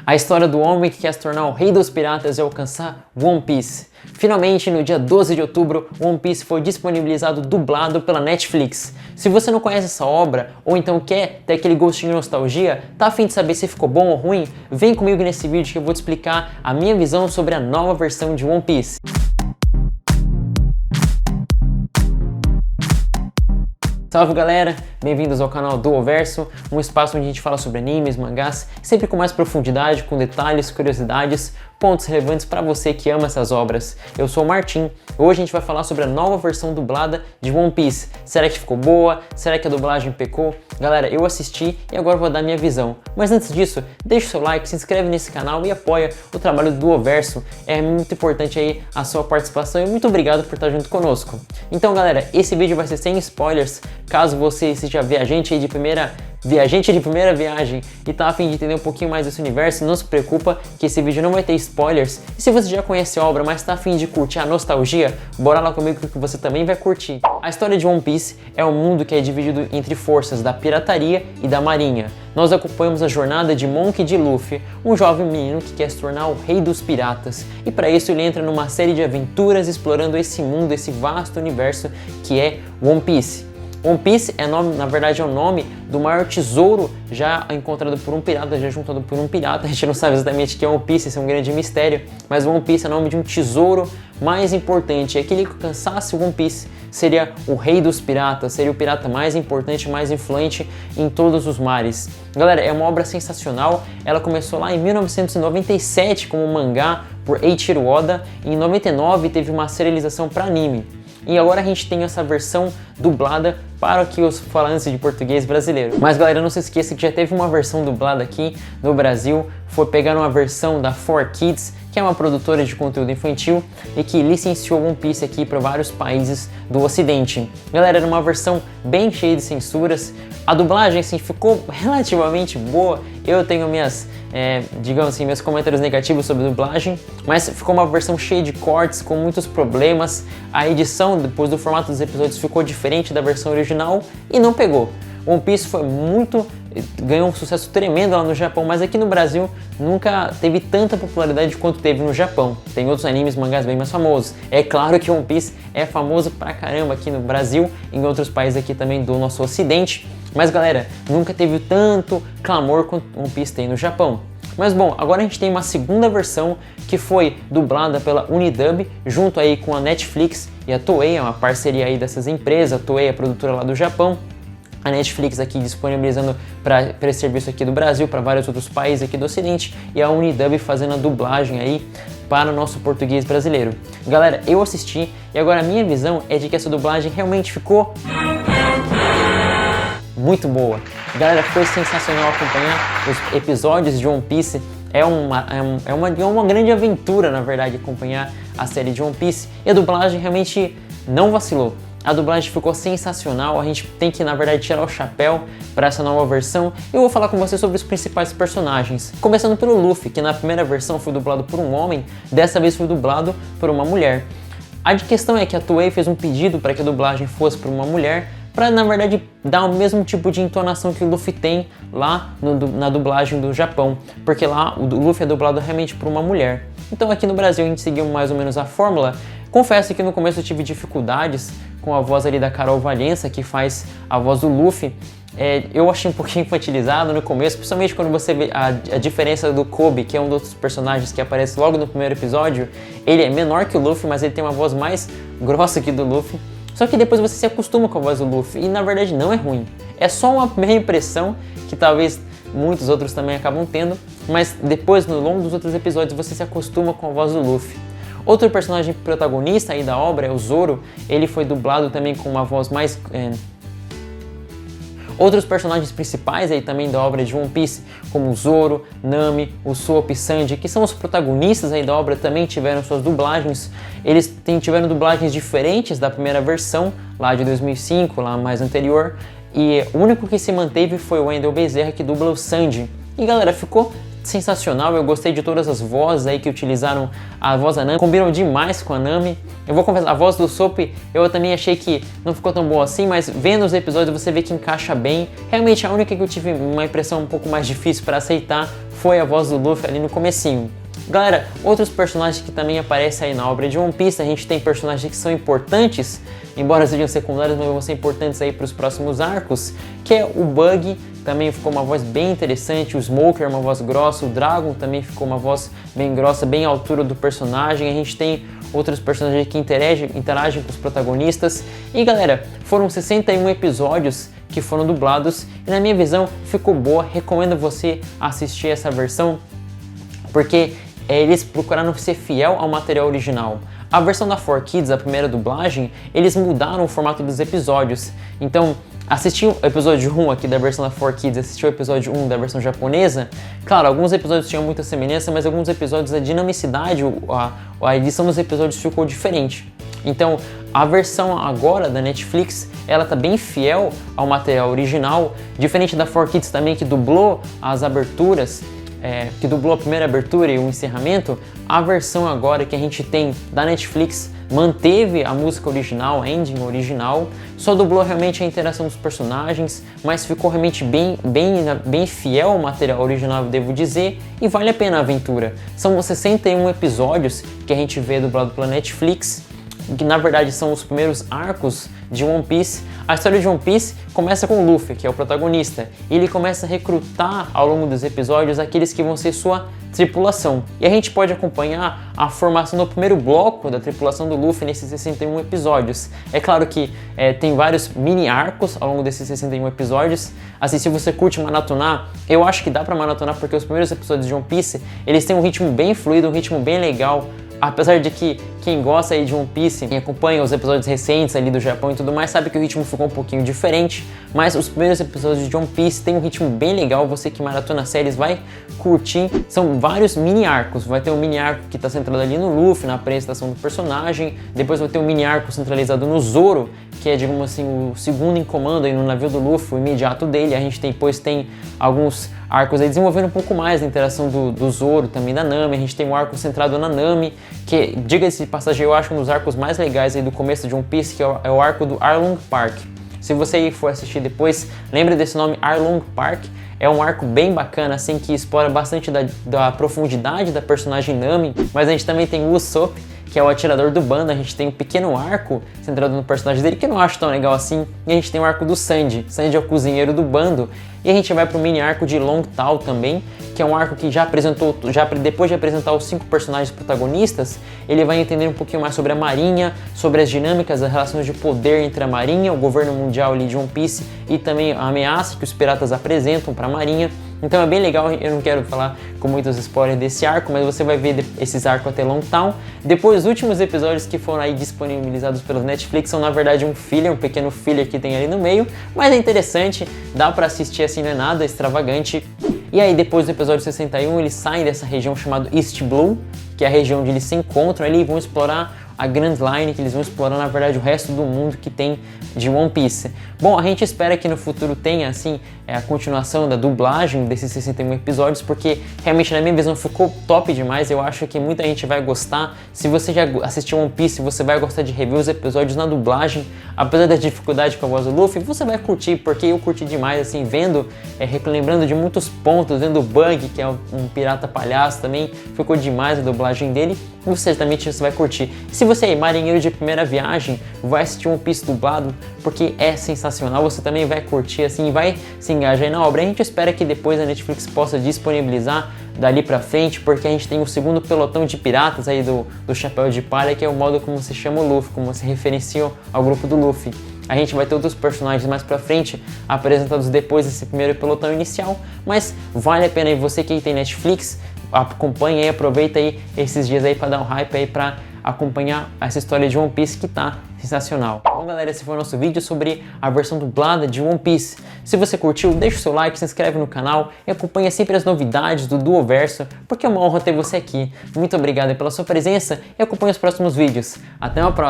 A história do homem que quer se tornar o rei dos piratas e alcançar One Piece. Finalmente, no dia 12 de outubro, One Piece foi disponibilizado dublado pela Netflix. Se você não conhece essa obra, ou então quer ter aquele gostinho de nostalgia, tá a fim de saber se ficou bom ou ruim, vem comigo nesse vídeo que eu vou te explicar a minha visão sobre a nova versão de One Piece. Salve galera, bem-vindos ao canal Duoverso, um espaço onde a gente fala sobre animes, mangás, sempre com mais profundidade, com detalhes, curiosidades, pontos relevantes para você que ama essas obras. Eu sou o Martin, hoje a gente vai falar sobre a nova versão dublada de One Piece. Será que ficou boa? Será que a dublagem pecou? Galera, eu assisti e agora vou dar minha visão. Mas antes disso, deixa o seu like, se inscreve nesse canal e apoia o trabalho do Duoverso. É muito importante aí a sua participação e muito obrigado por estar junto conosco. Então galera, esse vídeo vai ser sem spoilers. Caso você seja viajante de primeira viagem e tá a fim de entender um pouquinho mais desse universo, não se preocupa que esse vídeo não vai ter spoilers. E se você já conhece a obra, mas tá a fim de curtir a nostalgia, bora lá comigo que você também vai curtir. A história de One Piece é um mundo que é dividido entre forças da pirataria e da marinha. Nós acompanhamos a jornada de Monkey D. Luffy, um jovem menino que quer se tornar o rei dos piratas. E para isso ele entra numa série de aventuras explorando esse mundo, esse vasto universo que é One Piece. One Piece é na verdade é o nome do maior tesouro já encontrado por um pirata, já juntado por um pirata. A gente não sabe exatamente o que é One Piece, isso é um grande mistério, mas One Piece é o nome de um tesouro mais importante. E aquele que alcançasse One Piece seria o rei dos piratas, seria o pirata mais importante, mais influente em todos os mares. Galera, é uma obra sensacional, ela começou lá em 1997 como um mangá por Eiichiro Oda, e em 99 teve uma serialização para anime. E agora a gente tem essa versão dublada para aqui os falantes de português brasileiro. Mas galera, não se esqueça que já teve uma versão dublada aqui no Brasil, foi pegar uma versão da 4Kids, que é uma produtora de conteúdo infantil e que licenciou One Piece aqui para vários países do ocidente. Galera, era uma versão bem cheia de censuras, a dublagem assim ficou relativamente boa, eu tenho digamos assim, meus comentários negativos sobre a dublagem, mas ficou uma versão cheia de cortes, com muitos problemas, a edição depois do formato dos episódios ficou diferente da versão original e não pegou. One Piece ganhou um sucesso tremendo lá no Japão, mas aqui no Brasil nunca teve tanta popularidade quanto teve no Japão. Tem outros animes, mangás bem mais famosos. É claro que One Piece é famoso pra caramba aqui no Brasil, em outros países aqui também do nosso ocidente, mas galera, nunca teve tanto clamor quanto One Piece tem no Japão. Mas bom, agora a gente tem uma segunda versão que foi dublada pela Unidub, junto aí com a Netflix e a Toei, é uma parceria aí dessas empresas. A Toei é a produtora lá do Japão, a Netflix aqui disponibilizando para esse serviço aqui do Brasil, para vários outros países aqui do ocidente, e a Unidub fazendo a dublagem aí para o nosso português brasileiro. Galera, eu assisti e agora a minha visão é de que essa dublagem realmente ficou muito boa. Galera, foi sensacional acompanhar os episódios de One Piece. É uma grande aventura, na verdade, acompanhar a série de One Piece. E a dublagem realmente não vacilou. A dublagem ficou sensacional, a gente tem que, na verdade, tirar o chapéu para essa nova versão. Eu vou falar com você sobre os principais personagens. Começando pelo Luffy, que na primeira versão foi dublado por um homem, dessa vez foi dublado por uma mulher. A questão é que a Toei fez um pedido para que a dublagem fosse por uma mulher, para na verdade dar o mesmo tipo de entonação que o Luffy tem lá na dublagem do Japão, porque lá o Luffy é dublado realmente por uma mulher. Então aqui no Brasil a gente seguiu mais ou menos a fórmula. Confesso que no começo eu tive dificuldades com a voz ali da Carol Valença, que faz a voz do Luffy. Eu achei um pouquinho infantilizado no começo, principalmente quando você vê a diferença do Kobe, que é um dos personagens que aparece logo no primeiro episódio. Ele é menor que o Luffy, mas ele tem uma voz mais grossa que do Luffy. Só que depois você se acostuma com a voz do Luffy e na verdade não é ruim. É só uma meia impressão que talvez muitos outros também acabam tendo, mas depois, no longo dos outros episódios, você se acostuma com a voz do Luffy. Outro personagem protagonista aí da obra é o Zoro. Ele foi dublado também com uma voz mais... Outros personagens principais aí também da obra de One Piece, como o Zoro, Nami, Usopp e Sanji, que são os protagonistas aí da obra, também tiveram suas dublagens. Eles tiveram dublagens diferentes da primeira versão, lá de 2005, lá mais anterior. E o único que se manteve foi o Wendell Bezerra, que dubla o Sanji. E galera, ficou sensacional, eu gostei de todas as vozes aí que utilizaram a voz da Nami, combinam demais com a Nami. Eu vou confessar, a voz do Usopp eu também achei que não ficou tão boa assim, mas vendo os episódios você vê que encaixa bem. Realmente a única que eu tive uma impressão um pouco mais difícil para aceitar foi a voz do Luffy ali no comecinho. Galera, outros personagens que também aparecem aí na obra de One Piece, a gente tem personagens que são importantes, embora sejam secundários, mas vão ser importantes aí para os próximos arcos, que é o Bug, também ficou uma voz bem interessante, o Smoker uma voz grossa, o Dragon também ficou uma voz bem grossa, bem à altura do personagem, a gente tem outros personagens que interagem com os protagonistas, e galera, foram 61 episódios que foram dublados, e na minha visão ficou boa, recomendo você assistir essa versão, porque eles procuraram ser fiel ao material original. A versão da 4Kids, a primeira dublagem, eles mudaram o formato dos episódios. Então, assistir o episódio 1 aqui da versão da 4Kids, assistir o episódio 1 da versão japonesa, claro, alguns episódios tinham muita semelhança, mas alguns episódios, a dinamicidade, a edição dos episódios ficou diferente. Então, a versão agora da Netflix, ela tá bem fiel ao material original, diferente da 4Kids também, que dublou as aberturas, que dublou a primeira abertura e o encerramento. A versão agora que a gente tem da Netflix manteve a música original, a ending original, só dublou realmente a interação dos personagens, mas ficou realmente bem fiel ao material original, devo dizer, e vale a pena a aventura. São 61 episódios que a gente vê dublado pela Netflix, que na verdade são os primeiros arcos de One Piece. A história de One Piece começa com o Luffy, que é o protagonista, e ele começa a recrutar ao longo dos episódios aqueles que vão ser sua tripulação. E a gente pode acompanhar a formação do primeiro bloco da tripulação do Luffy nesses 61 episódios. É claro que tem vários mini arcos ao longo desses 61 episódios. Assim, se você curte maratonar, eu acho que dá pra maratonar, porque os primeiros episódios de One Piece, eles têm um ritmo bem fluido, um ritmo bem legal. Apesar de que quem gosta aí de One Piece e acompanha os episódios recentes ali do Japão e tudo mais, sabe que o ritmo ficou um pouquinho diferente, mas os primeiros episódios de One Piece tem um ritmo bem legal, você que maratona séries vai curtir. São vários mini arcos, vai ter um mini arco que está centrado ali no Luffy, na apresentação do personagem, depois vai ter um mini arco centralizado no Zoro, que é, digamos assim, o segundo em comando aí no navio do Luffy, o imediato dele. A gente depois tem alguns arcos aí desenvolvendo um pouco mais a interação do Zoro, também da Nami. A gente tem um arco centrado na Nami, que, diga-se de passagem, eu acho um dos arcos mais legais aí do começo de One Piece, que é o arco do Arlong Park. Se você for assistir depois, lembre desse nome, Arlong Park. É um arco bem bacana, assim, que explora bastante da profundidade da personagem Nami, mas a gente também tem o Usopp, que é o atirador do bando. A gente tem um pequeno arco centrado no personagem dele, que eu não acho tão legal assim, e a gente tem o arco do Sanji. Sanji é o cozinheiro do bando, e a gente vai pro mini arco de Long Tao também, que é um arco que depois de apresentar os 5 personagens protagonistas, ele vai entender um pouquinho mais sobre a marinha, sobre as dinâmicas, as relações de poder entre a marinha, o governo mundial ali de One Piece, e também a ameaça que os piratas apresentam para a marinha. Então é bem legal, eu não quero falar com muitos spoilers desse arco, mas você vai ver esses arcos até Long Town. Depois, os últimos episódios que foram aí disponibilizados pela Netflix são na verdade um pequeno filler que tem ali no meio, mas é interessante, dá pra assistir assim, não é nada extravagante. E aí depois do episódio 61 eles saem dessa região chamada East Blue, que é a região onde eles se encontram ali, e vão explorar a Grand Line, que eles vão explorar na verdade o resto do mundo que tem de One Piece. Bom, a gente espera que no futuro tenha assim a continuação da dublagem desses 61 episódios, porque realmente na minha visão ficou top demais. Eu acho que muita gente vai gostar. Se você já assistiu One Piece, você vai gostar de rever os episódios na dublagem, apesar da dificuldade com a voz do Luffy, você vai curtir, porque eu curti demais, assim, vendo, lembrando de muitos pontos, vendo o Bug, que é um pirata palhaço também, ficou demais a dublagem dele, e você também vai curtir. Se você é marinheiro de primeira viagem, vai assistir One Piece dublado, porque é sensacional, você também vai curtir, assim, vai se engajar aí na obra. A gente espera que depois a Netflix possa disponibilizar dali pra frente, porque a gente tem o segundo pelotão de piratas aí do Chapéu de Palha, que é o modo como se chama o Luffy, como se referencia ao grupo do Luffy. A gente vai ter outros personagens mais pra frente, apresentados depois desse primeiro pelotão inicial, mas vale a pena aí, você que tem Netflix, acompanha aí, aproveita aí esses dias aí pra dar um hype aí, pra acompanhar essa história de One Piece que tá sensacional. Bom galera, esse foi o nosso vídeo sobre a versão dublada de One Piece. Se você curtiu, deixa o seu like, se inscreve no canal e acompanha sempre as novidades do Duoverso, porque é uma honra ter você aqui. Muito obrigado pela sua presença e acompanhe os próximos vídeos. Até uma próxima!